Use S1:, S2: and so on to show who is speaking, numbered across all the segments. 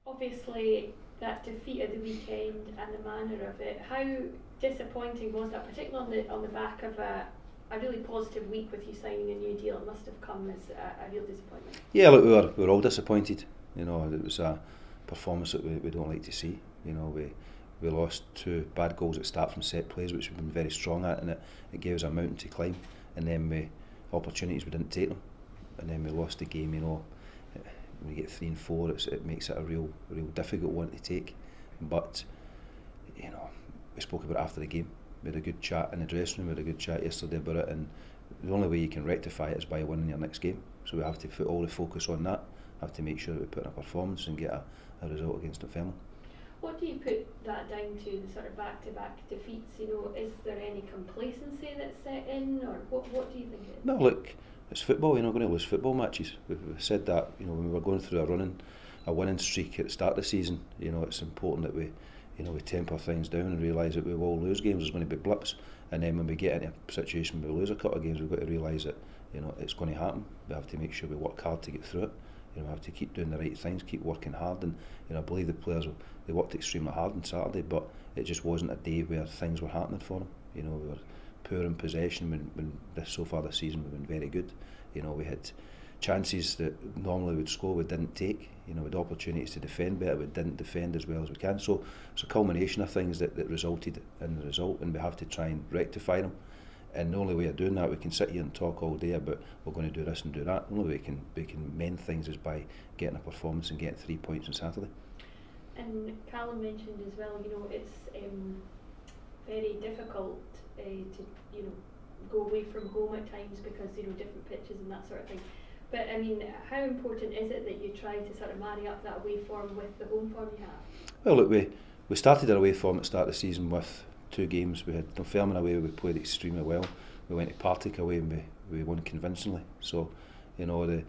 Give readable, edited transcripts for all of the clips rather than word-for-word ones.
S1: Obviously, that defeat at the weekend and the manner of it, how disappointing was that, particularly on the back of a really positive week with you signing a new deal? It must have come as a real disappointment.
S2: Yeah, look, we were all disappointed. You know, it was a performance that we don't like to see. You know, we lost 2 bad goals at start from set plays, which we've been very strong at, and it gave us a mountain to climb. And then opportunities, we didn't take them, and then we lost the game. You know, when you get 3 and 4, it makes it a real difficult one to take. But you know, we spoke about it after the game. We had a good chat in the dressing room. We had a good chat yesterday about it, and the only way you can rectify it is by winning your next game. So we have to put all the focus on that. Have to make sure that we put in a performance and get a result against Dunfermline.
S1: What do you put that down to, the sort of back-to-back defeats? You know, is there any complacency that's set in, or what do you think it is?
S2: No, look, it's football. You're not going to lose football matches. We've said that. You know, when we were going through a winning streak at the start of the season. You know, it's important that we temper things down and realise that we will lose games. There's going to be blips, and then when we get into a situation where we lose a couple of games, we've got to realise that, you know, it's going to happen. We have to make sure we work hard to get through it. You know, we have to keep doing the right things, keep working hard, and you know, I believe the players they worked extremely hard on Saturday, but it just wasn't a day where things were happening for them. You know, we were poor in possession when so far this season we've been very good. You know, we had chances that normally we'd score, we didn't take. You know, we had opportunities to defend better, we didn't defend as well as we can. So it's a culmination of things that resulted in the result, and we have to try and rectify them. And the only way of doing that, we can sit here and talk all day about we're going to do this and do that. The only way we can mend things is by getting a performance and getting 3 points on Saturday.
S1: And Callum mentioned as well, you know, it's very difficult to, you know, go away from home at times because, you know, different pitches and that sort of thing. But I mean, how important is it that you try to sort of marry up that away form with the home form you have?
S2: Well, look, we started our away form at the start of the season with 2 games. We had Dunfermline away, we played extremely well. We went to Partick away and we won convincingly. So, you know, the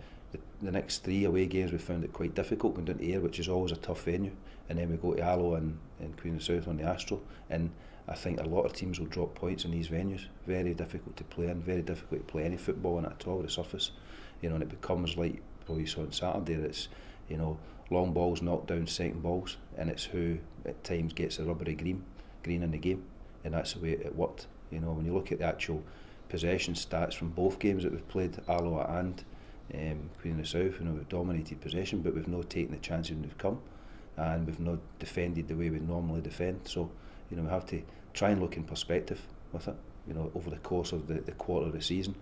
S2: next 3 away games we found it quite difficult, going down to Ayr, which is always a tough venue, and then we go to Alloa and Queen of the South on the Astro, and I think a lot of teams will drop points in these venues. Very difficult to play in, very difficult to play any football in it at all, the surface. You know, and it becomes like what we saw on Saturday, it's, you know, long balls knock down second balls, and it's who at times gets the rubbery green in the game, and that's the way it worked. You know, when you look at the actual possession stats from both games that we've played, Alloa and Queen of the South, you know, we've dominated possession, but we've not taken the chances when they've come, and we've not defended the way we normally defend. So, you know, we have to try and look in perspective with it. You know, over the course of the quarter of the season,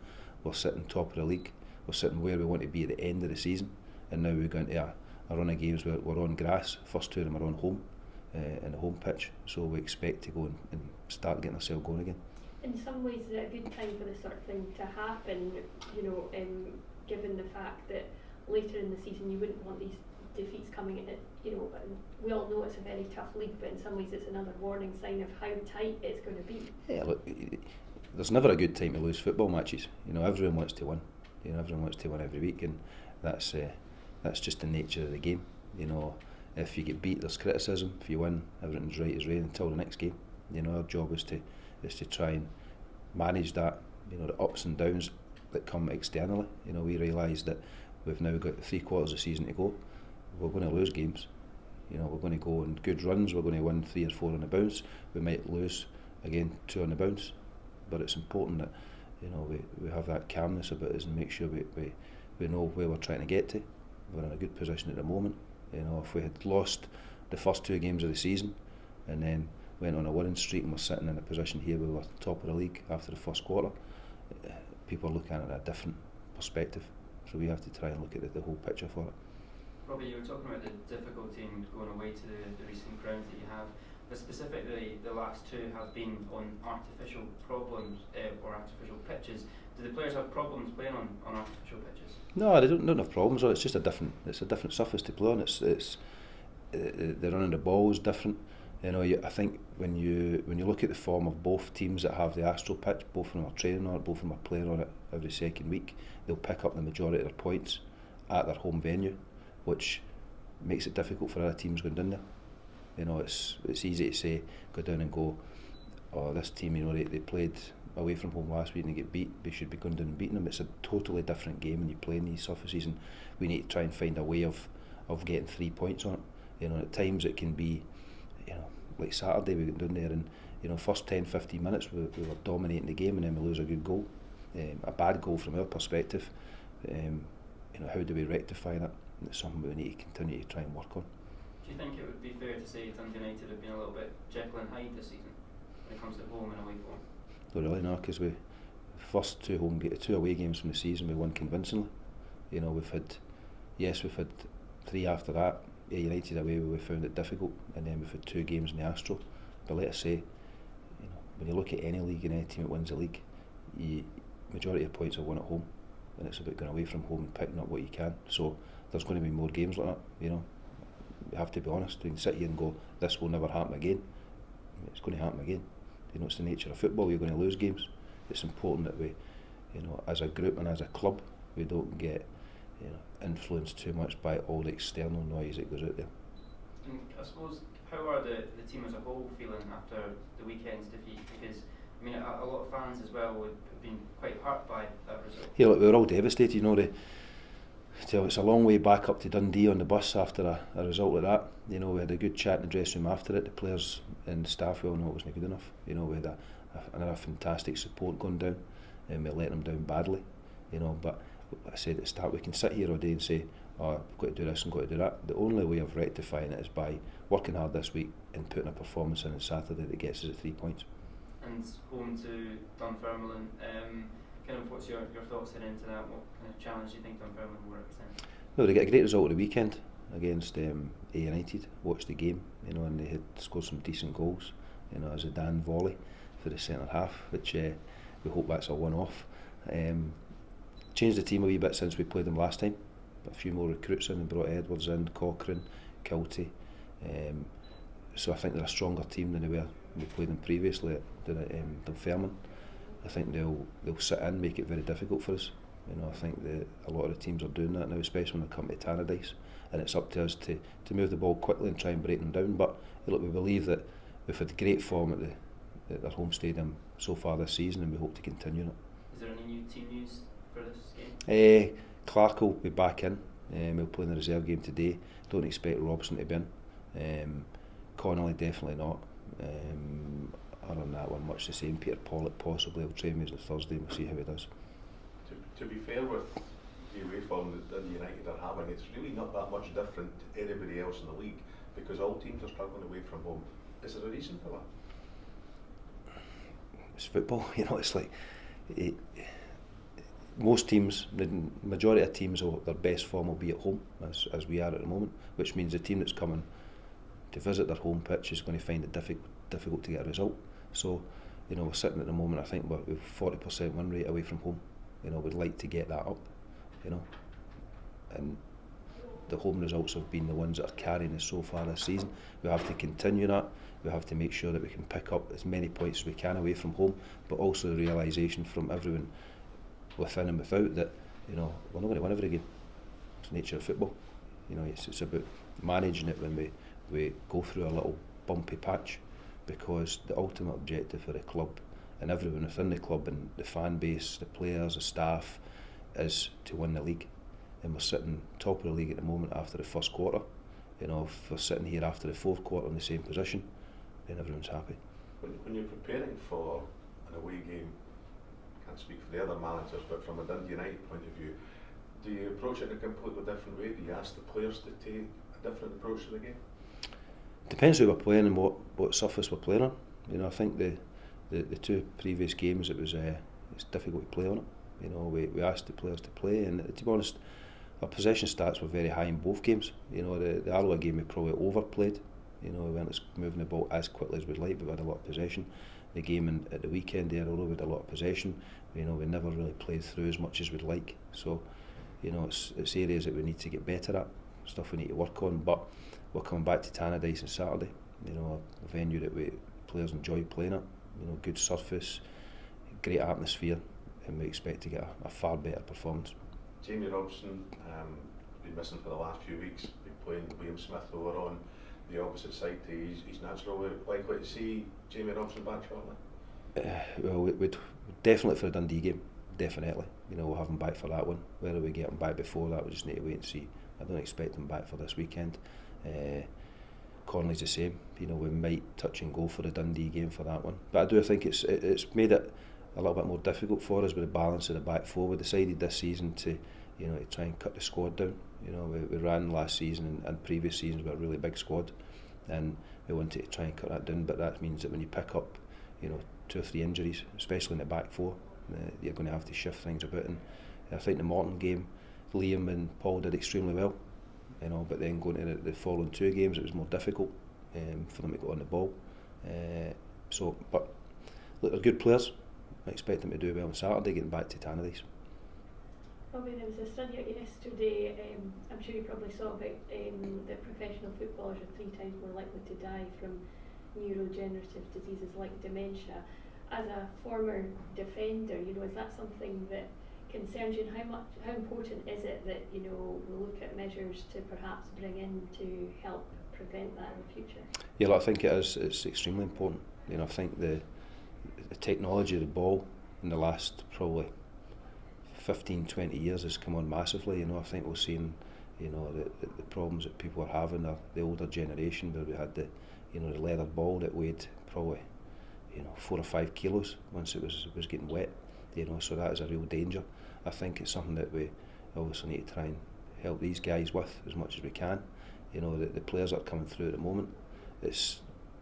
S2: we're sitting top of the league, we're sitting where we want to be at the end of the season, and now we're going to a run of games where we're on grass. First 2 of them are on home, in the home pitch, so we expect to go and start getting ourselves going again.
S1: In some ways, is it a good time for this sort of thing to happen, you know, given the fact that later in the season you wouldn't want these defeats coming in, you know, and we all know it's a very tough league, but in some ways it's another warning sign of how tight it's going to be.
S2: Yeah, look, there's never a good time to lose football matches. You know, everyone wants to win. You know, everyone wants to win every week, and that's just the nature of the game. You know, if you get beat, there's criticism. If you win, everything's right as rain until the next game. You know, our job is to try and manage that. You know, the ups and downs that come externally. You know, we realise that we've now got 3 quarters of the season to go. We're going to lose games. You know, we're going to go on good runs. We're going to win 3 or 4 on the bounce. We might lose again 2 on the bounce, but it's important that, you know, we have that calmness about us and make sure we know where we're trying to get to. We're in a good position at the moment. You know, if we had lost the first 2 games of the season and then went on a winning streak and we're sitting in a position here where we're top of the league after the first quarter, people are looking at it at a different perspective. So we have to try and look at the whole picture for it.
S3: Robbie, you were talking about the difficulty in going away to the recent grounds that you have, but specifically the last 2 have been on artificial problems or artificial pitches. Do the players have problems playing on artificial pitches?
S2: No, they don't have problems. It's just a different surface to play on. It's the running the ball is different. You know, I think when you look at the form of both teams that have the Astro pitch, both of them are training on it, both of them are playing on it every second week, they'll pick up the majority of their points at their home venue, which makes it difficult for other teams going down there. You know, it's easy to say, go down and go, oh, this team, you know, they played away from home last week and they get beat, they should be going down and beating them. It's a totally different game when you play in these surfaces, and we need to try and find a way of getting 3 points on it. You know, at times it can be, you know, like Saturday we went down there and, you know, first 10-15 minutes we were dominating the game and then we lose a good goal, a bad goal from our perspective. You know, how do we rectify that? And it's something we need to continue to try and work on.
S3: Do you think it would be fair to say Dundee United have been a little bit Jekyll and Hyde this season when it comes to home and away form?
S2: Not really, no, because we first two away games from the season we won convincingly. You know, we've had 3 after that. United away we found it difficult, and then we've had 2 games in the Astro. But let us say, you know, when you look at any league and any team that wins the league, majority of points are won at home, and it's about going away from home and picking up what you can. So there's going to be more games like that. You know, you have to be honest. You can sit here and go, this will never happen again. It's going to happen again. You know, it's the nature of football. You're going to lose games. It's important that we, you know, as a group and as a club, we don't get, you know, influenced too much by all the external noise that goes out there.
S3: And I suppose, how are the team as a whole feeling after the weekend's defeat? Because I mean, a lot of fans as well would have been quite hurt by that result.
S2: Yeah, look, we were all devastated. You know, it's a long way back up to Dundee on the bus after a result like that. You know, we had a good chat in the dressing room after it. The players and the staff, we all know it wasn't good enough. You know, we had another fantastic support going down, and we let them down badly. You know, but like I said at the start, we can sit here all day and say, oh, we've got to do this and got to do that. The only way of rectifying it is by working hard this week and putting a performance in on Saturday that gets us at 3 points.
S3: And home to Dunfermline, kind of what's your thoughts heading into that? What kind of challenge do you think Dunfermline will represent?
S2: Well, they got a great result at the weekend against A United. Watched the game, you know, and they had scored some decent goals. You know, as a Dan volley for the centre half, which we hope that's a one-off. Changed the team a wee bit since we played them last time. A few more recruits in and brought Edwards in, Cochrane, Kilty. So I think they're a stronger team than they were when we played them previously at Dunfermline. I think they'll sit in, make it very difficult for us. You know, I think a lot of the teams are doing that now, especially when they come to Tannadice, and it's up to us to move the ball quickly and try and break them down. But look, we believe that we've had great form at their home stadium so far this season, and we hope to continue it.
S3: Is there any new team news for this game?
S2: Clark will be back in. He'll play in the reserve game today. Don't expect Robson to be in. Connolly definitely not. Other than that one, much the same. Peter Pollock possibly will train me on Thursday and we'll see how he does.
S4: To be fair with the away form that Dundee United are having, it's really not that much different to anybody else in the league because all teams are struggling away from home. Is there a reason for that?
S2: It's football, you know. It's like most teams, the majority of teams, their best form will be at home, as we are at the moment, which means the team that's coming to visit their home pitch is going to find it difficult to get a result. So, you know, we're sitting at the moment, I think we're 40% win rate away from home. You know, we'd like to get that up, you know, and the home results have been the ones that are carrying us so far this season. We have to continue that. We have to make sure that we can pick up as many points as we can away from home, but also the realisation from everyone within and without that, you know, we're not going to win every game. It's the nature of football. You know, it's about managing it when we go through a little bumpy patch, because the ultimate objective for the club and everyone within the club and the fan base, the players, the staff, is to win the league. And we're sitting top of the league at the moment after the first quarter. You know, if we're sitting here after the fourth quarter in the same position, then everyone's happy.
S4: When you're preparing for an away game, I can't speak for the other managers, but from a Dundee United point of view, do you approach it in a completely different way? Do you ask the players to take a different approach to the game?
S2: Depends who we're playing and what surface we're playing on. You know, I think the 2 previous games it's difficult to play on it. You know, we asked the players to play, and to be honest, our possession stats were very high in both games. You know, the Arloa game we probably overplayed. You know, we weren't moving the ball as quickly as we'd like, but we had a lot of possession. The game at the weekend there, although we had a lot of possession, you know, we never really played through as much as we'd like. So, you know, it's areas that we need to get better at, stuff we need to work on. But we're coming back to Tannadice on Saturday. You know, a venue that players enjoy playing at. You know, good surface, great atmosphere, and we expect to get a far better performance.
S4: Jamie Robson been missing for the last few weeks. Been playing William Smith over on the opposite side to his natural. We're likely to see Jamie Robson back shortly.
S2: Well, we'd definitely for the Dundee game, definitely. You know, we'll have him back for that one. Whether we get him back before that, we just need to wait and see. I don't expect him back for this weekend. Conley's the same. You know, we might touch and go for the Dundee game for that one, but I do think it's made it a little bit more difficult for us with the balance of the back four. We decided this season to try and cut the squad down. You know, we ran last season and previous seasons with a really big squad, and we wanted to try and cut that down. But that means that when you pick up 2 or 3 injuries, especially in the back four, you're going to have to shift things about. And I think the Morton game, Liam and Paul did extremely well, but then going to the following 2 games, it was more difficult for them to get on the ball. But look, they're good players. I expect them to do well on Saturday, getting back to Tannadice.
S1: Robbie, there was a study out yesterday, I'm sure you probably saw about that professional footballers are 3 times more likely to die from neurodegenerative diseases like dementia. As a former defender, is that something that concerns you, and how important is it that we look at measures to perhaps bring in to help prevent that in the future? Yeah,
S2: I think it is. It's extremely important. I think the technology of the ball in the last probably 15-20 years has come on massively. I think we're seeing the problems that people are having are the older generation, where we had the leather ball that weighed probably 4 or 5 kilos once it was getting wet. So that is a real danger. I think it's something that we obviously need to try and help these guys with as much as we can. The players that are coming through at the moment, it's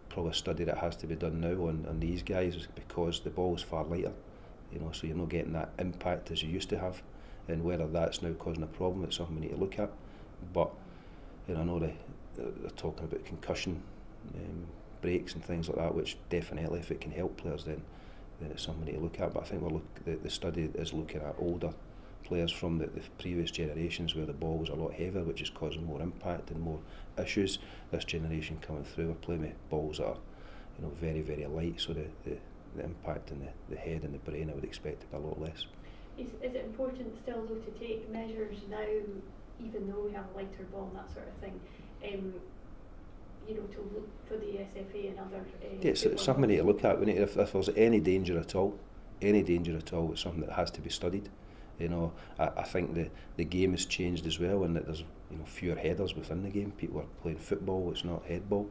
S2: probably a study that has to be done now on these guys, because the ball is far lighter, so you're not getting that impact as you used to have, and whether that's now causing a problem, it's something we need to look at. But I know they're talking about concussion breaks and things like that, which definitely, if it can help players, then it's something we need to look at. But I think the study is looking at older players from the previous generations, where the ball was a lot heavier, which is causing more impact and more issues. This generation coming through are playing with balls that are very, very light, so the impact in the head and the brain, I would expect to be a lot less.
S1: Is it important still though to take measures now, even though we have a lighter ball and that sort of thing, to look for the SFA and other...
S2: it's something we need to look at. We need, if there's any danger at all, it's something that has to be studied. I think the game has changed as well, and that there's fewer headers within the game. People are playing football, it's not headball.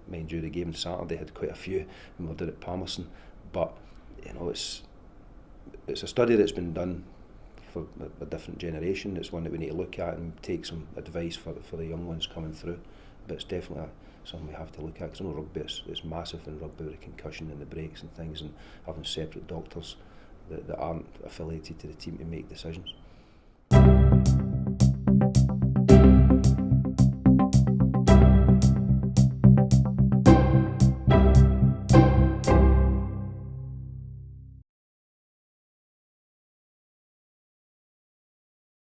S2: Mind you, the game on Saturday had quite a few when we did at Palmerston, but it's a study that's been done for a different generation. It's one that we need to look at and take some advice for the young ones coming through. But it's definitely something we have to look at, because I know rugby, it's massive in rugby with the concussion and the breaks and things, and having separate doctors that aren't affiliated to the team to make decisions.